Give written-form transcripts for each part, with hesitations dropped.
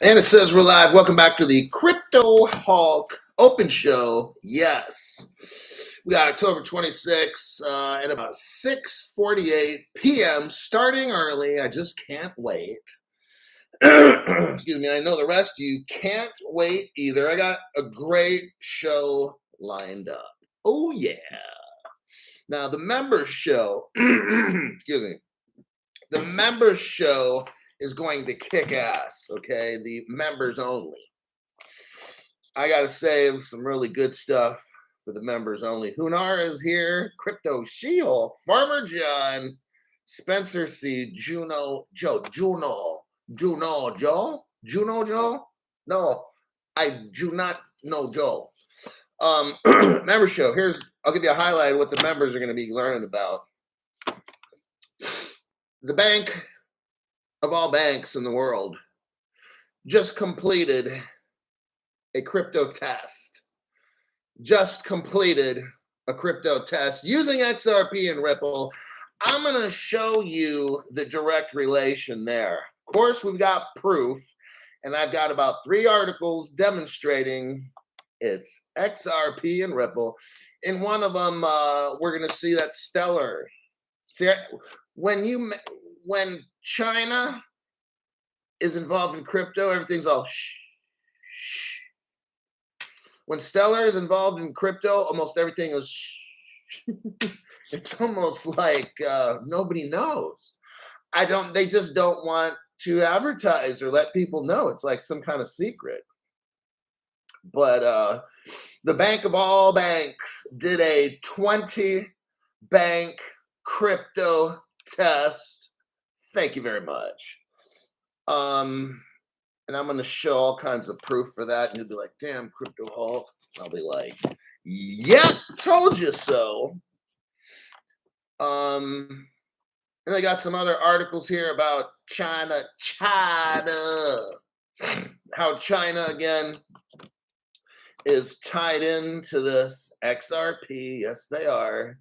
And it says we're live. Welcome back to the Crypto Hulk Open Show. Yes. We got October 26th at about 6:48 p.m. starting early. I just can't wait. Excuse me. I know the rest of you can't wait either. I got a great show lined up. Oh, yeah. Now, the members show, excuse me, the members show is going to kick ass, okay? The members only. I got to save some really good stuff for the members only. Hunar is here, Crypto She-Hulk, Farmer John, Spencer C, Juno Joe. No, I do not know Joe. Member show. I'll give you a highlight of what the members are going to be learning about. The bank of all banks in the world just completed a crypto test. Using XRP and Ripple. I'm going to show you the direct relation there. Of course, we've got proof, and I've got about 3 articles demonstrating it's XRP and Ripple. In one of them, we're going to see that Stellar. See, when China is involved in crypto, everything's all shh. When Stellar is involved in crypto, almost everything is shh. It's almost like nobody knows. They just don't want to advertise or let people know. It's like some kind of secret. But the bank of all banks did a 20-bank crypto test. Thank you very much. And I'm going to show all kinds of proof for that. And you'll be like, damn, Crypto Hulk. I'll be like, yep, told you so. And I got some other articles here about China. How China, again, is tied into this XRP. Yes, they are.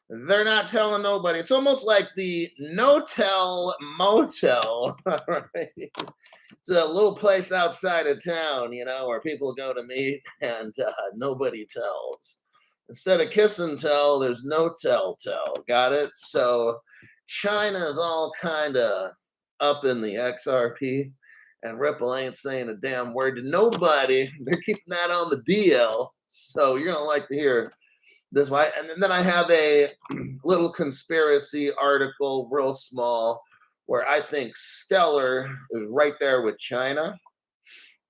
They're not telling nobody. It's almost like the no-tell motel. Right? It's a little place outside of town, where people go to meet and nobody tells. Instead of kiss and tell, there's no tell. Got it? So China is all kind of up in the XRP, and Ripple ain't saying a damn word to nobody. They're keeping that on the DL. So you're going to like to hear this. And then I have a little conspiracy article, real small, where I think Stellar is right there with China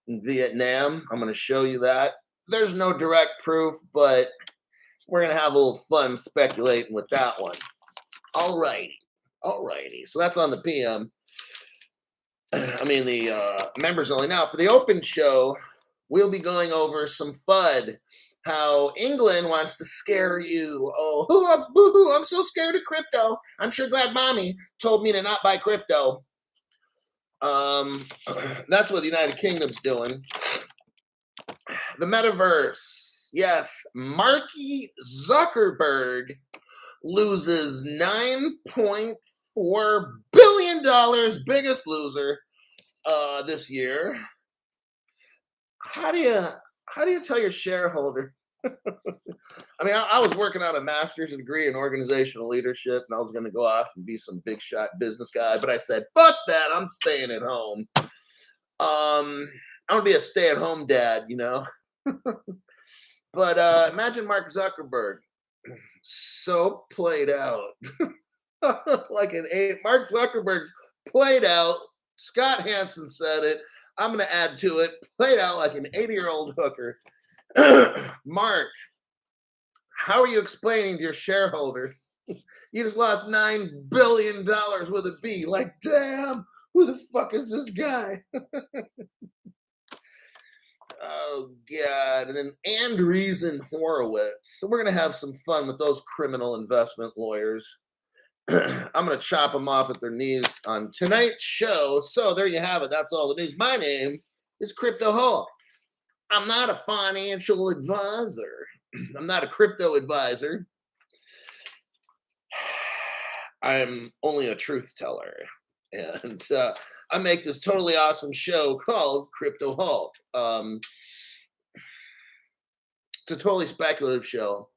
and Vietnam. I'm going to show you that. There's no direct proof, but we're going to have a little fun speculating with that one. All righty. So that's on the PM. The members only. Now, for the open show, we'll be going over some FUD. How England wants to scare you. Oh, boo-hoo, I'm so scared of crypto. I'm sure glad mommy told me to not buy crypto. That's what the United Kingdom's doing. The Metaverse. Yes, Marky Zuckerberg loses $9.4 billion, biggest loser this year. How do you tell your shareholder? I was working on a master's degree in organizational leadership, and I was going to go off and be some big shot business guy, but I said, fuck that, I'm staying at home. I'm going to be a stay-at-home dad, But imagine Mark Zuckerberg, so played out. Mark Zuckerberg's played out. Scott Hansen said it. I'm going to add to it. Played out like an 80-year-old hooker. Mark, how are you explaining to your shareholders you just lost $9 billion with a B? Like, damn, who the fuck is this guy? Oh, God. And then Andreessen Horowitz. So we're going to have some fun with those criminal investment lawyers. I'm going to chop them off at their knees on tonight's show. So there you have it. That's all the news. My name is Crypto Hulk. I'm not a financial advisor. I'm not a crypto advisor. I'm only a truth teller. And I make this totally awesome show called Crypto Hulk. It's a totally speculative show.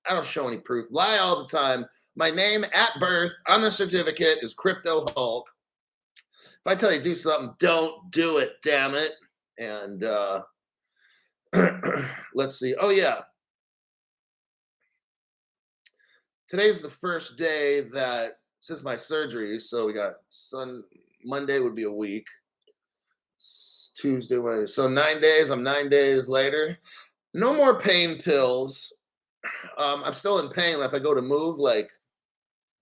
I don't show any proof. Lie all the time. My name at birth on the certificate is Crypto Hulk. If I tell you to do something, don't do it, damn it. And let's see. Oh, yeah. Today's the first day that since my surgery, so we got Monday would be a week. Tuesday, Wednesday. So 9 days. I'm 9 days later. No more pain pills. I'm still in pain. If I go to move, like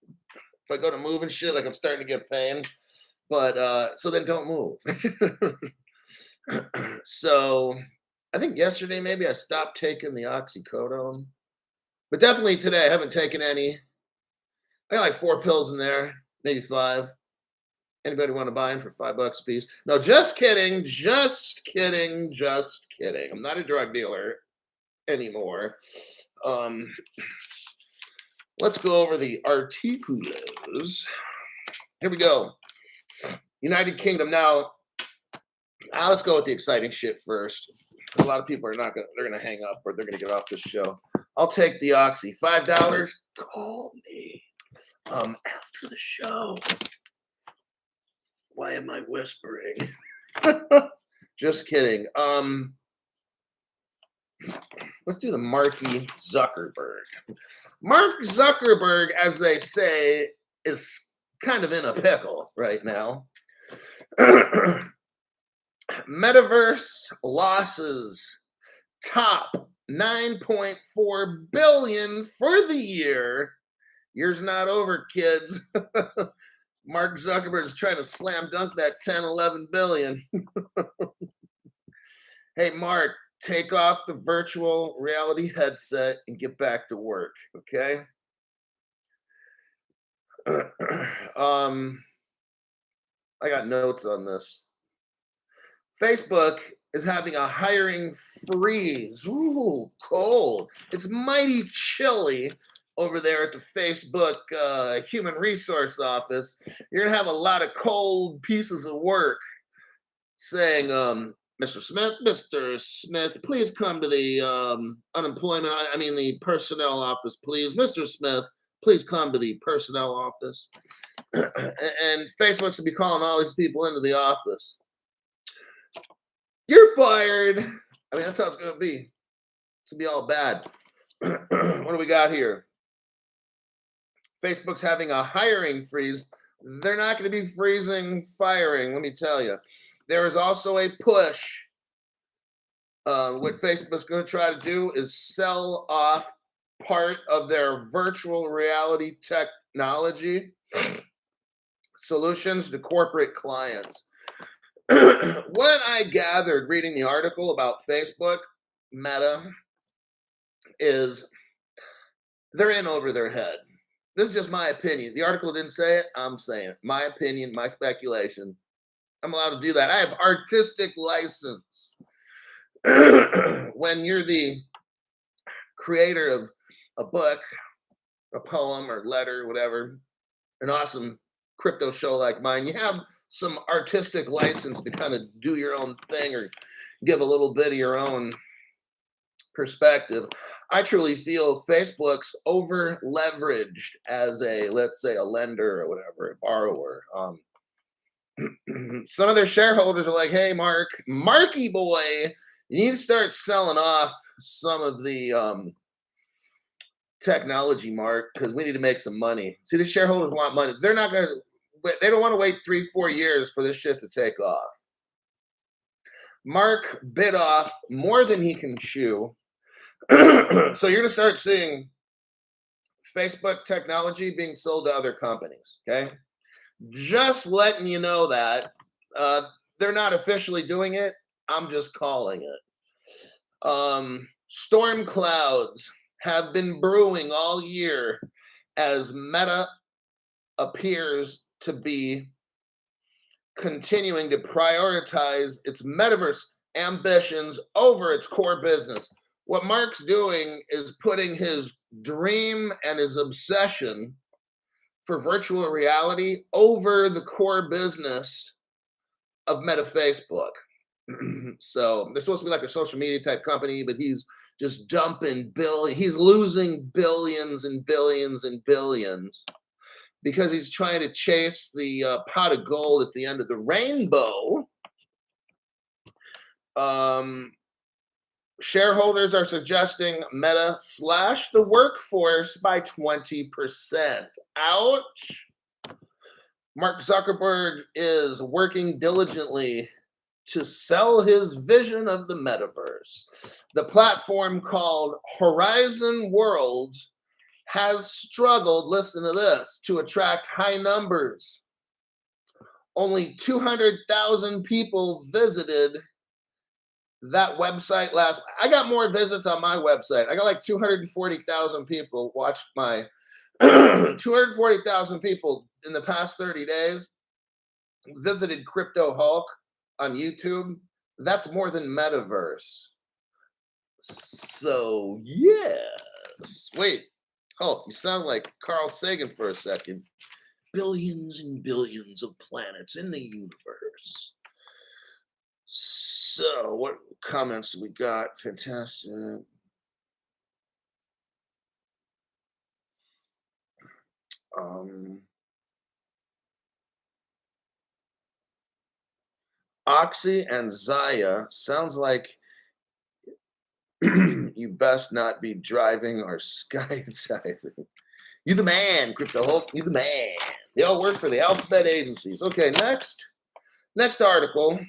if I go to move and shit, like I'm starting to get pain. But so then don't move. So I think yesterday maybe I stopped taking the oxycodone. But definitely today I haven't taken any. I got like 4 pills in there, maybe 5. Anybody want to buy them for $5 a piece? No, just kidding. Just kidding. Just kidding. I'm not a drug dealer anymore. Let's go over the articles. Here we go. United Kingdom. Now, let's go with the exciting shit first. A lot of people are not gonna. They're gonna hang up or they're gonna get off this show. I'll take the oxy. $5. Call me. After the show. Why am I whispering? Just kidding. Let's do the Marky Zuckerberg. Mark Zuckerberg, as they say, is kind of in a pickle right now. Metaverse losses top 9.4 billion for the year. Year's not over, kids. Mark Zuckerberg is trying to slam dunk that 10, 11 billion. Hey, Mark, take off the virtual reality headset and get back to work, okay? I got notes on this. Facebook is having a hiring freeze. Ooh, cold. It's mighty chilly over there at the Facebook Human Resource Office. You're going to have a lot of cold pieces of work saying, Mr. Smith, please come to the the personnel office, please. Mr. Smith, please come to the personnel office. And Facebook's going to be calling all these people into the office. You're fired. I mean, that's how it's going to be. It's going to be all bad. What do we got here? Facebook's having a hiring freeze. They're not going to be freezing firing, let me tell you. There is also a push. What Facebook's going to try to do is sell off part of their virtual reality technology solutions to corporate clients. What I gathered reading the article about Facebook, Meta, is they're in over their head. This is just my opinion. The article didn't say it. I'm saying it. My opinion, my speculation. I'm allowed to do that. I have artistic license. When you're the creator of a book, a poem, or letter, whatever, an awesome crypto show like mine, you have some artistic license to kind of do your own thing or give a little bit of your own perspective. I truly feel Facebook's over leveraged as a, let's say, a lender or whatever, a borrower. Some of their shareholders are like, hey, Marky boy, you need to start selling off some of the technology, Mark, because we need to make some money. See, the shareholders want money. They don't want to wait 3-4 years for this shit to take off. Mark bit off more than he can chew. So you're going to start seeing Facebook technology being sold to other companies, okay? Just letting you know that. They're not officially doing it. I'm just calling it. Storm clouds have been brewing all year as Meta appears to be continuing to prioritize its metaverse ambitions over its core business. What Mark's doing is putting his dream and his obsession for virtual reality over the core business of Meta Facebook. So they're supposed to be like a social media type company, but he's just dumping he's losing billions and billions and billions because he's trying to chase the pot of gold at the end of the rainbow. Shareholders are suggesting Meta slash the workforce by 20%. Ouch. Mark Zuckerberg is working diligently to sell his vision of the metaverse. The platform called Horizon Worlds has struggled, listen to this, to attract high numbers. Only 200,000 people visited that website I got more visits on my website. I got like 240,000 people watched my 240,000 people in the past 30 days visited Crypto Hulk on YouTube. That's more than Metaverse. So yes. Wait, Hulk, you sound like Carl Sagan for a second. Billions and billions of planets in the universe. So what comments we got? Fantastic. Oxy and Zaya sounds like you best not be driving or skydiving. You the man, Crypto Hulk. You the man. They all work for the alphabet agencies. Okay, next article.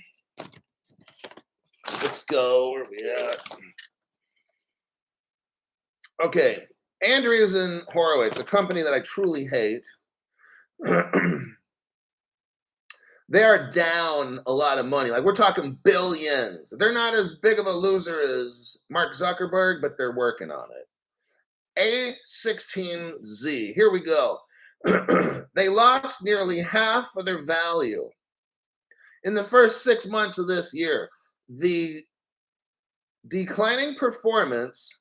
Let's go. Where are we at? Okay, Andreessen Horowitz, a company that I truly hate. They are down a lot of money. Like we're talking billions. They're not as big of a loser as Mark Zuckerberg, but they're working on it. A16Z. Here we go. They lost nearly half of their value in the first 6 months of this year. The declining performance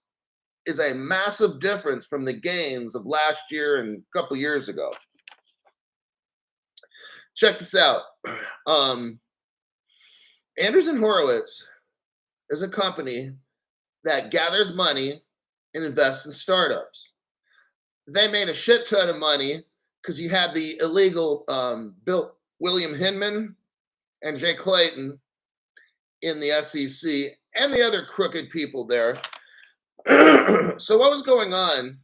is a massive difference from the gains of last year and a couple years ago. Check this out. Andreessen Horowitz is a company that gathers money and invests in startups. They made a shit ton of money because you had the illegal William Hinman and Jay Clayton in the SEC and the other crooked people there. So what was going on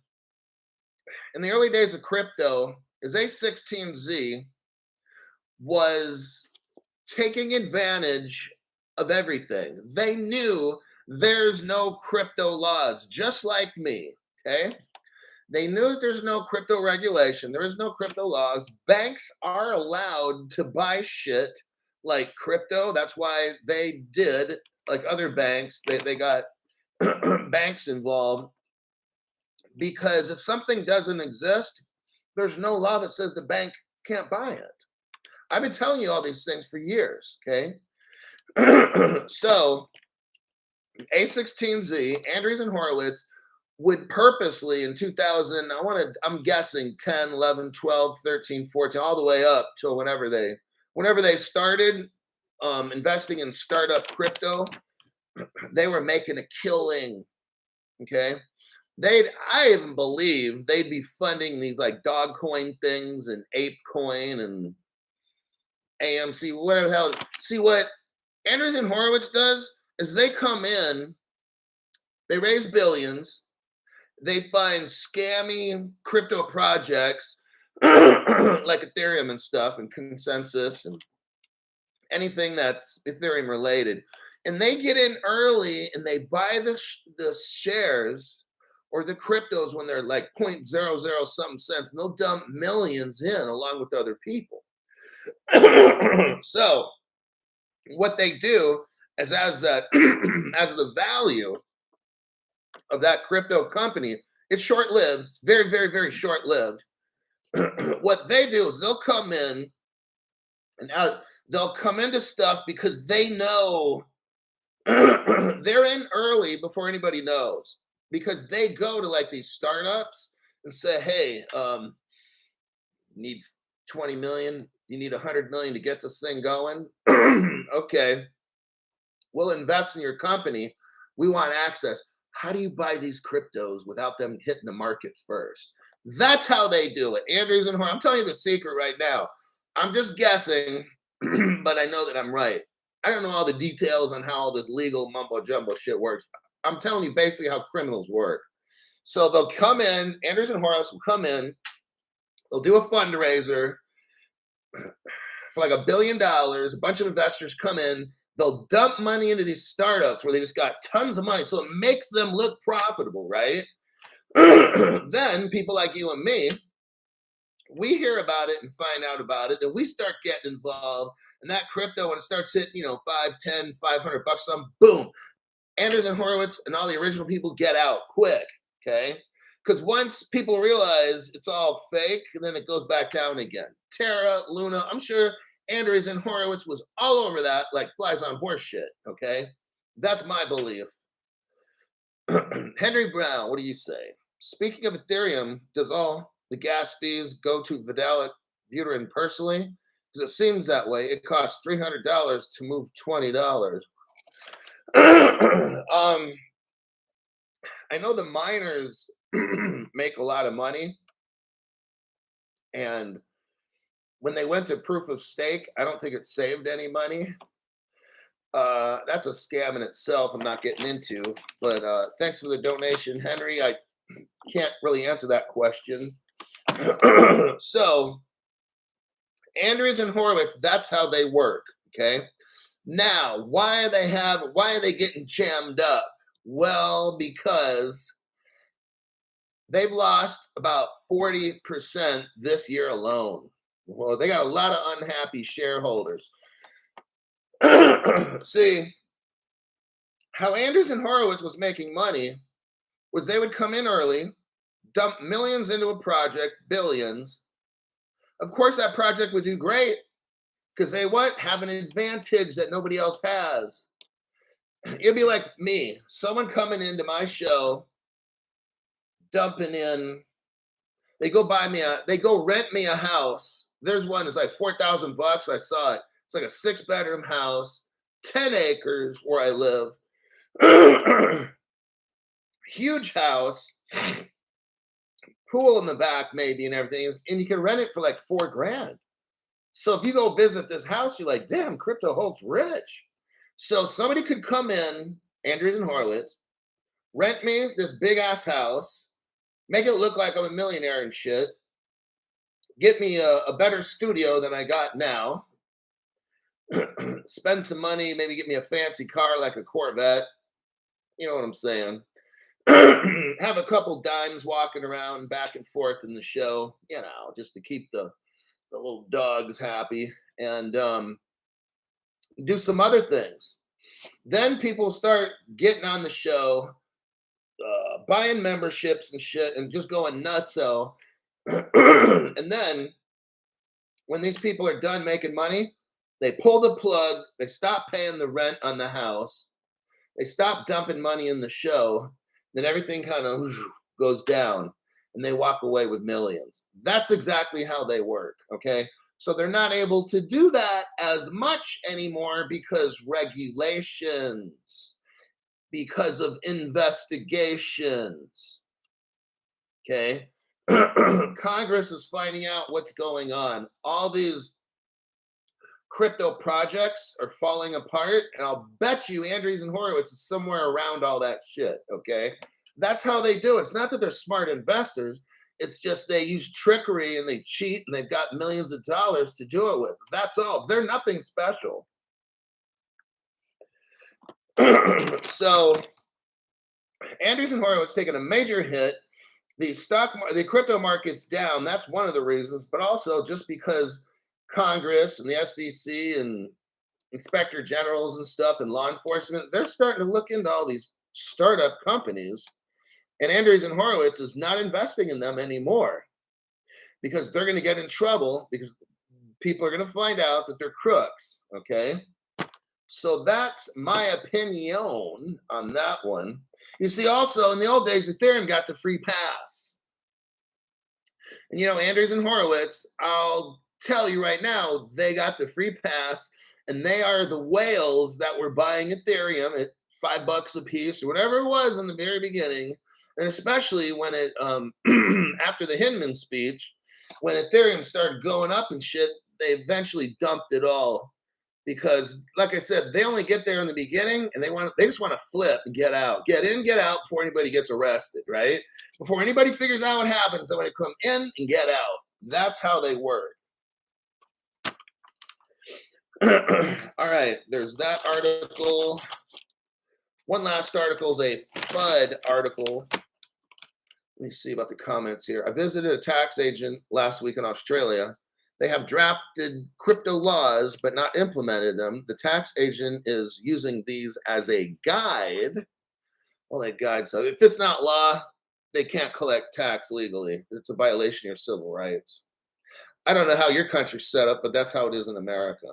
in the early days of crypto is A16Z was taking advantage of everything. They knew there's no crypto laws, just like me, okay? They knew that there's no crypto regulation. There is no crypto laws. Banks are allowed to buy shit like crypto. That's why they did, like other banks, they got banks involved. Because if something doesn't exist, there's no law that says the bank can't buy it. I've been telling you all these things for years, okay? So A16Z, Andreessen Horowitz, would purposely in 2000, I'm guessing 10, 11, 12, 13, 14, all the way up till whenever they started investing in startup crypto, they were making a killing, okay? I even believe they'd be funding these like dog coin things and ape coin and AMC, whatever the hell. See, what Andreessen Horowitz does is they come in, they raise billions, they find scammy crypto projects like Ethereum and stuff and Consensus and anything that's Ethereum related. And they get in early and they buy the shares or the cryptos when they're like 0.00 something cents, and they'll dump millions in along with other people. So what they do is as the value of that crypto company, it's short-lived. It's very, very, very short-lived. What they do is they'll come in and they'll come into stuff because they know they're in early before anybody knows, because they go to like these startups and say, hey, need 20 million. You need 100 million to get this thing going. Okay, we'll invest in your company. We want access. How do you buy these cryptos without them hitting the market first? That's how they do it. Andreessen Horowitz, I'm telling you the secret right now. I'm just guessing, but I know that I'm right. I don't know all the details on how all this legal mumbo jumbo shit works. I'm telling you basically how criminals work. So they'll come in, Andreessen Horowitz will come in, they'll do a fundraiser for like $1 billion. A bunch of investors come in, they'll dump money into these startups where they just got tons of money. So it makes them look profitable, right? Then people like you and me, we hear about it and find out about it, then we start getting involved. And that crypto, when it starts hitting, 5, 10, 500 bucks, some boom. Andreessen Horowitz and all the original people get out quick, okay? Because once people realize it's all fake, then it goes back down again. Terra, Luna, I'm sure Andreessen Horowitz was all over that like flies on horse shit, okay? That's my belief. Henry Brown, what do you say? Speaking of Ethereum, does all the gas fees go to Vitalik Buterin personally? Because it seems that way. It costs $300 to move $20. I know the miners make a lot of money, and when they went to proof of stake, I don't think it saved any money. That's a scam in itself. I'm not getting into, but thanks for the donation, Henry. I can't really answer that question. So, Andreessen Horowitz, that's how they work. Okay. Now, why are they getting jammed up? Well, because they've lost about 40% this year alone. Well, they got a lot of unhappy shareholders. See, how Andreessen Horowitz was making money was they would come in early, dump millions into a project, billions. Of course, that project would do great because they have an advantage that nobody else has. It'd be like me, someone coming into my show, dumping in. They go rent me a house. There's one that's like $4,000. I saw it. It's like a 6-bedroom house, 10 acres where I live. Huge house, pool in the back maybe and everything. And you can rent it for like $4,000. So if you go visit this house, you're like, damn, crypto Hulk's rich. So somebody could come in, Andreessen Horowitz, rent me this big ass house, make it look like I'm a millionaire and shit, get me a better studio than I got now, spend some money, maybe get me a fancy car like a Corvette. You know what I'm saying? Have a couple dimes walking around back and forth in the show, just to keep the little dogs happy, and do some other things. Then people start getting on the show, buying memberships and shit, and just going nutso. And then when these people are done making money, they pull the plug, they stop paying the rent on the house, they stop dumping money in the show, then everything kind of goes down and they walk away with millions. That's exactly how they work, okay? So they're not able to do that as much anymore because regulations, because of investigations, okay? Congress is finding out what's going on. All these crypto projects are falling apart, and I'll bet you Andreessen Horowitz is somewhere around all that shit, okay? That's how they do it. It's not that they're smart investors. It's just they use trickery and they cheat and they've got millions of dollars to do it with. That's all. They're nothing special. So Andreessen Horowitz taking a major hit. The crypto market's down. That's one of the reasons, but also just because Congress and the SEC and inspector generals and stuff and law enforcement, they're starting to look into all these startup companies. And Andreessen Horowitz is not investing in them anymore because they're going to get in trouble because people are going to find out that they're crooks, okay? So that's my opinion on that one. You see, also, in the old days, Ethereum got the free pass. And, Andreessen Horowitz, I'll tell you right now, they got the free pass, and they are the whales that were buying Ethereum at $5 a piece or whatever it was in the very beginning. And especially when it after the Hinman speech, when Ethereum started going up and shit, they eventually dumped it all because, like I said, they only get there in the beginning, and they just want to flip and get out, get in, get out before anybody gets arrested, right? Before anybody figures out what happens, they want to come in and get out. That's how they work. All right, there's that article. One last article is a FUD article. Let me see about the comments here. I visited a tax agent last week in Australia. They have drafted crypto laws, but not implemented them. The tax agent is using these as a guide. Well, that guide, so if it's not law, they can't collect tax legally. It's a violation of your civil rights. I don't know how your country's set up, but that's how it is in America.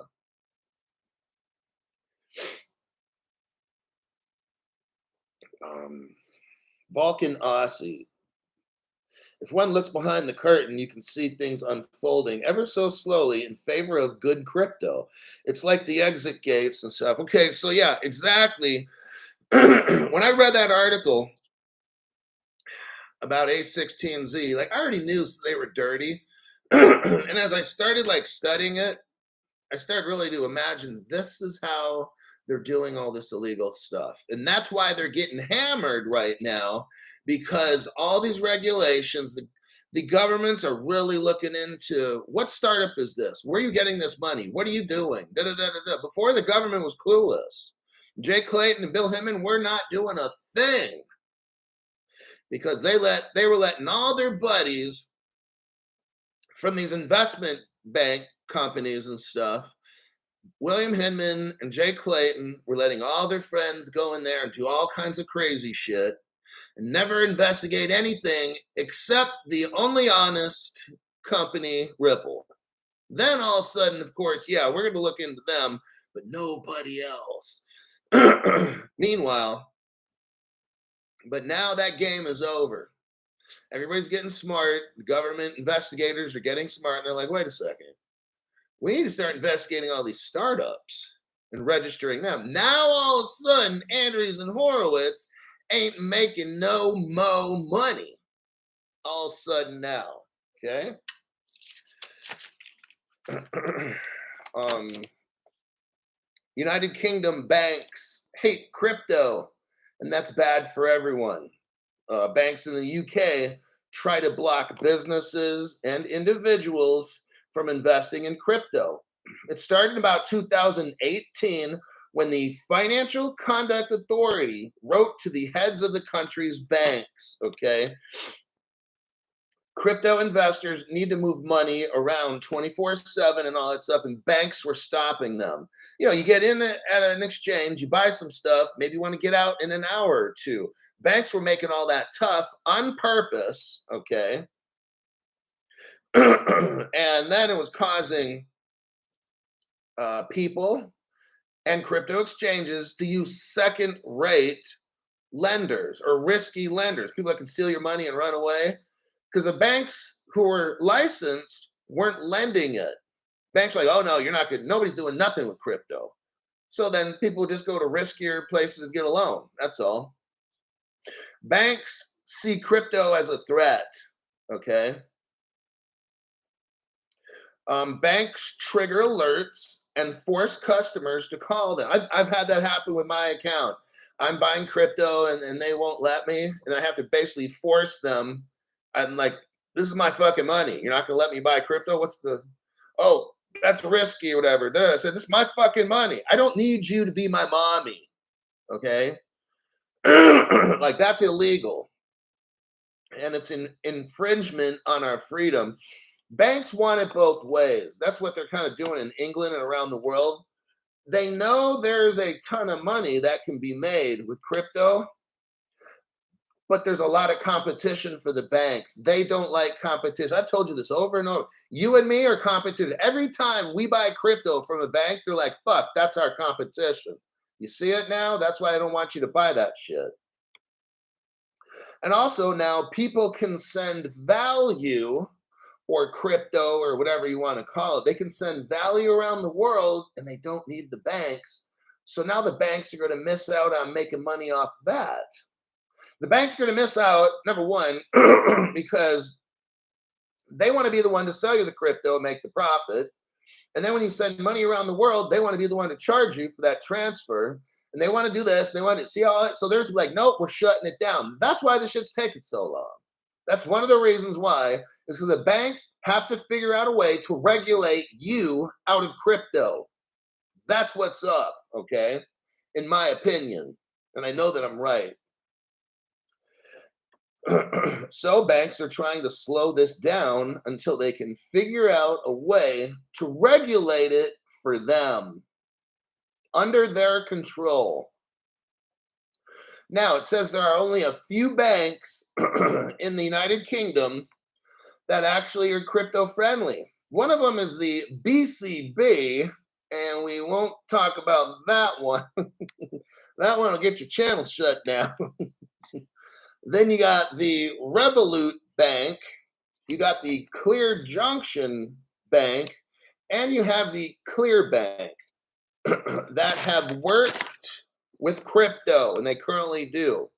Vulcan Aussie. If one looks behind the curtain, you can see things unfolding ever so slowly in favor of good crypto. It's like the exit gates and stuff. Okay, so yeah, exactly. When I read that article about A16Z, like I already knew they were dirty. And as I started like studying it, I started really to imagine this is how they're doing all this illegal stuff. And that's why they're getting hammered right now, because all these regulations, the governments are really looking into what startup is this? Where are you getting this money? What are you doing? Da, da, da, da, da. Before, the government was clueless. Jay Clayton and Bill Hinman were not doing a thing because they were letting all their buddies from these investment bank companies and stuff. William Hinman and Jay Clayton were letting all their friends go in there and do all kinds of crazy shit and never investigate anything except the only honest company, Ripple. Then all of a sudden, of course, yeah, we're going to look into them, but nobody else. Meanwhile, but now that game is over. Everybody's getting smart. The government investigators are getting smart. And they're like, wait a second. We need to start investigating all these startups and registering them. Now, all of a sudden, Andreessen Horowitz ain't making no mo money. All of a sudden now, okay? United Kingdom banks hate crypto, and that's bad for everyone. Banks in the UK try to block businesses and individuals from investing in crypto. It started about 2018 when the Financial Conduct Authority wrote to the heads of the country's banks, okay? Crypto investors need to move money around 24/7 and all that stuff, and banks were stopping them. You know, you get in at an exchange, you buy some stuff, maybe you want to get out in an hour or two. Banks were making all that tough on purpose, okay? And then it was causing people and crypto exchanges to use second-rate lenders or risky lenders, people that can steal your money and run away, because the banks who were licensed weren't lending it. Banks were like, oh no, you're not good. Nobody's doing nothing with crypto. So then people just go to riskier places to get a loan. That's all. Banks see crypto as a threat, okay? Banks trigger alerts and force customers to call them. I've had that happen with my account. I'm buying crypto and they won't let me. And I have to basically force them. I'm like, this is my fucking money. You're not going to let me buy crypto? Oh, that's risky or whatever. I said, this is my fucking money. I don't need you to be my mommy. Okay? Like, that's illegal. And it's an infringement on our freedom. Banks want it both ways. That's what they're kind of doing in England and around the world. They know there's a ton of money that can be made with crypto, but there's a lot of competition for the banks. They don't like competition. I've told you this over and over. You and me are competition. Every time we buy crypto from a bank, they're like, fuck, that's our competition. You see it now? That's why I don't want you to buy that shit. And also now people can send value or crypto or whatever you want to call it. They can send value around the world and they don't need the banks. So now the banks are going to miss out on making money off that. The banks are going to miss out, number one, because they want to be the one to sell you the crypto and make the profit. And then when you send money around the world, they want to be the one to charge you for that transfer. And they want to do this. They want to see all that. So there's like, nope, we're shutting it down. That's why the shit's taking so long. That's one of the reasons why, is because the banks have to figure out a way to regulate you out of crypto. That's what's up, okay? In my opinion. And I know that I'm right. So banks are trying to slow this down until they can figure out a way to regulate it for them, under their control. Now, it says there are only a few banks in the United Kingdom that actually are crypto friendly. One of them is the BCB, and we won't talk about that one. That one will get your channel shut down. Then you got the Revolut Bank, you got the Clear Junction Bank, and you have the Clear Bank that have worked with crypto, and they currently do.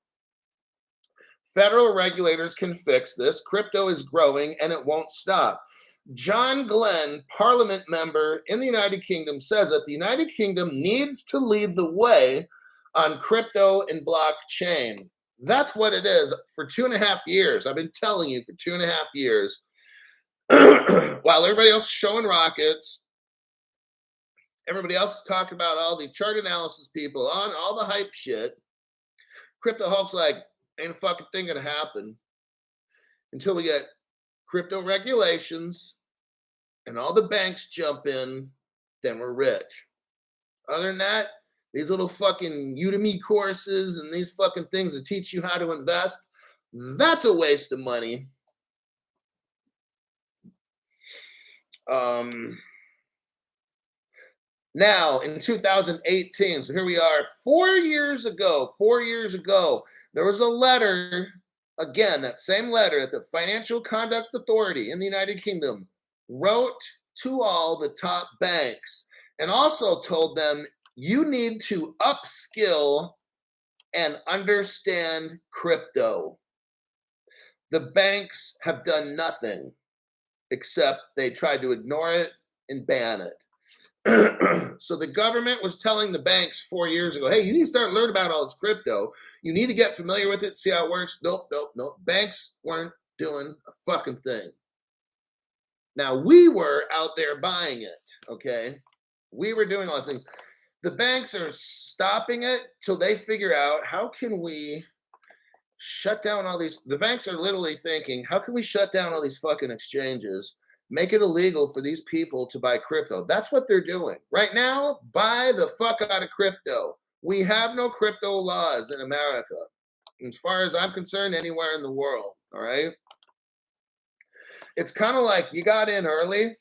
Federal regulators can fix this. Crypto is growing, and it won't stop. John Glenn, parliament member in the United Kingdom, says that the United Kingdom needs to lead the way on crypto and blockchain. That's what it is. For 2.5 years, I've been telling you for 2.5 years, while everybody else is showing rockets, everybody else is talking about all the chart analysis people on all the hype shit. Crypto Hulk's like, ain't a fucking thing gonna happen until we get crypto regulations and all the banks jump in, then we're rich. Other than that, these little fucking Udemy courses and these fucking things that teach you how to invest, that's a waste of money. Now, in 2018, so here we are, 4 years ago, there was a letter, again, that same letter that the Financial Conduct Authority in the United Kingdom wrote to all the top banks and also told them, you need to upskill and understand crypto. The banks have done nothing except they tried to ignore it and ban it. So the government was telling the banks 4 years ago, hey, you need to start learning about all this crypto. You need to get familiar with it, see how it works. Nope. Banks weren't doing a fucking thing. Now, we were out there buying it, okay? We were doing all those things. The banks are stopping it till they figure out, how can we shut down all these? The banks are literally thinking, how can we shut down all these fucking exchanges, make it illegal for these people to buy crypto? That's what they're doing. Right now, buy the fuck out of crypto. We have no crypto laws in America, as far as I'm concerned, anywhere in the world, all right? It's kind of like you got in early,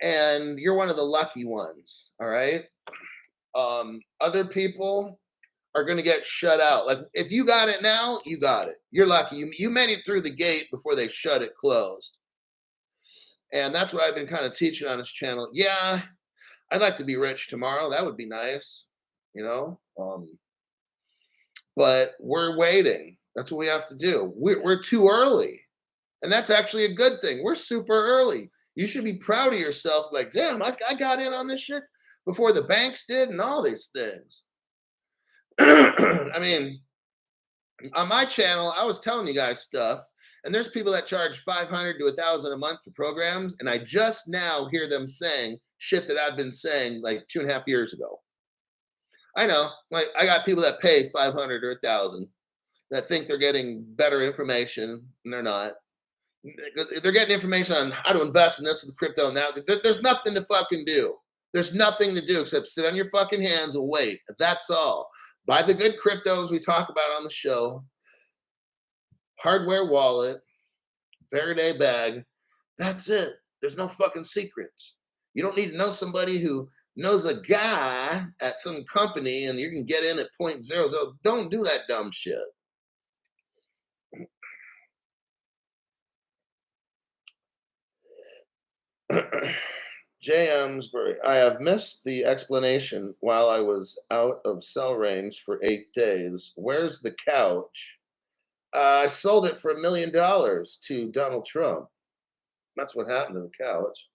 and you're one of the lucky ones, all right? Other people are going to get shut out. Like, if you got it now, you got it. You're lucky. You made it through the gate before they shut it closed. And that's what I've been kind of teaching on this channel. Yeah, I'd like to be rich tomorrow. That would be nice, you know? But we're waiting. That's what we have to do. We're too early. And that's actually a good thing. We're super early. You should be proud of yourself. Like, damn, I got in on this shit before the banks did and all these things. I mean, on my channel, I was telling you guys stuff, and there's people that charge $500 to $1,000 a month for programs, and I just now hear them saying shit that I've been saying like 2.5 years ago. I know, like, I got people that pay $500 or $1,000 that think they're getting better information, and they're not. They're getting information on how to invest in this with crypto and that. There's nothing to fucking do. There's nothing to do except sit on your fucking hands and wait. That's all. Buy the good cryptos we talk about on the show. Hardware wallet. Faraday bag. That's it. There's no fucking secrets. You don't need to know somebody who knows a guy at some company and you can get in at 0.00. Don't do that dumb shit. J. Amsbury, I have missed the explanation while I was out of cell range for 8 days. Where's the couch? I sold it for $1 million to Donald Trump. That's what happened to the couch.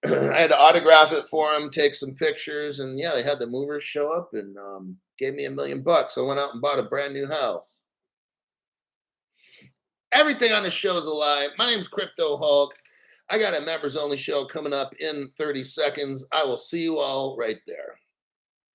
I had to autograph it for him, take some pictures, and yeah, they had the movers show up and gave me $1 million. I went out and bought a brand new house. Everything on the show is a lie. My name's Crypto Hulk. I got a members only show coming up in 30 seconds. I will see you all right there.